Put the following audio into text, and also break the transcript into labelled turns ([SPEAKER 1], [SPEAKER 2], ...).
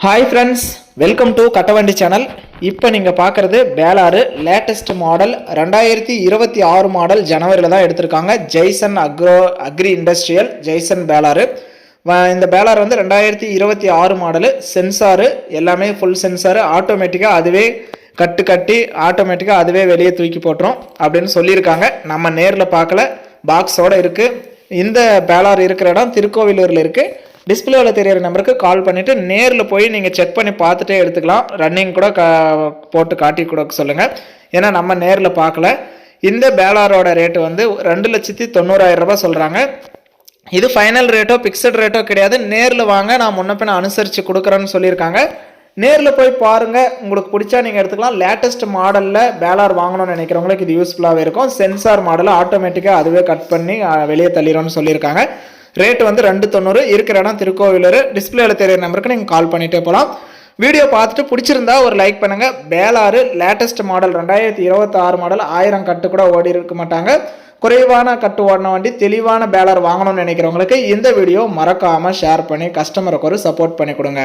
[SPEAKER 1] Hi friends, welcome to Kattavandi channel. இப்போ நீங்கள் பார்க்குறது பேலாரு லேட்டஸ்ட் மாடல் 2026 மாடல் ஜனவரியில் தான் எடுத்திருக்காங்க. Jaison agri industrial Jaison baler. இந்த பேலார் வந்து 2026 மாடலு. சென்சாரு எல்லாமே ஃபுல் சென்சாரு, ஆட்டோமேட்டிக்காக அதுவே கட்டி ஆட்டோமேட்டிக்காக அதுவே வெளியே தூக்கி போட்டுரும் அப்படின்னு சொல்லியிருக்காங்க. நம்ம நேரில் பார்க்கல, பாக்ஸோடு இருக்குது. இந்த பேலார் இருக்கிற இடம் திருக்கோவிலூரில் இருக்குது. டிஸ்பிளேவில் தெரியிற நம்பருக்கு கால் பண்ணிவிட்டு நேரில் போய் நீங்கள் செக் பண்ணி பார்த்துட்டே எடுத்துக்கலாம். ரன்னிங் கூட போட்டு காட்டி கூட சொல்லுங்கள், ஏன்னா நம்ம நேரில் பார்க்கல. இந்த பேலாரோட ரேட்டு வந்து 2,90,000 ரூபாய் சொல்கிறாங்க. இது ஃபைனல் ரேட்டோ பிக்சட் ரேட்டோ கிடையாது. நேரில் வாங்க, நான் முன்ன பின்ன அனுசரித்து கொடுக்குறேன்னு சொல்லியிருக்காங்க. நேரில் போய் பாருங்கள், உங்களுக்கு பிடிச்சா நீங்கள் எடுத்துக்கலாம். லேட்டஸ்ட் மாடலில் பேலார் வாங்கணும்னு நினைக்கிறவங்களுக்கு இது யூஸ்ஃபுல்லாகவே இருக்கும். சென்சார் மாடலில் ஆட்டோமேட்டிக்காக அதுவே கட் பண்ணி வெளியே தள்ளிடும்னு சொல்லியிருக்காங்க. ரேட் வந்து 290, இருக்கிற இடம் திருக்கோவிலூர். டிஸ்பிளேல தெரியிற நம்பருக்கு நீங்கள் கால் பண்ணிகிட்டே போகலாம். வீடியோ பார்த்துட்டு பிடிச்சிருந்தா ஒரு லைக் பண்ணுங்கள். பேலாரு லேட்டஸ்ட் மாடல் 2026 மாடல் 1000 கட்டு கூட ஓடி இருக்க மாட்டாங்க. குறைவான கட்டு ஓடின வண்டி, தெளிவான பேலார் வாங்கணும்னு நினைக்கிறவங்களுக்கு இந்த வீடியோ மறக்காமல் ஷேர் பண்ணி கஸ்டமருக்கு ஒரு சப்போர்ட் பண்ணி கொடுங்க.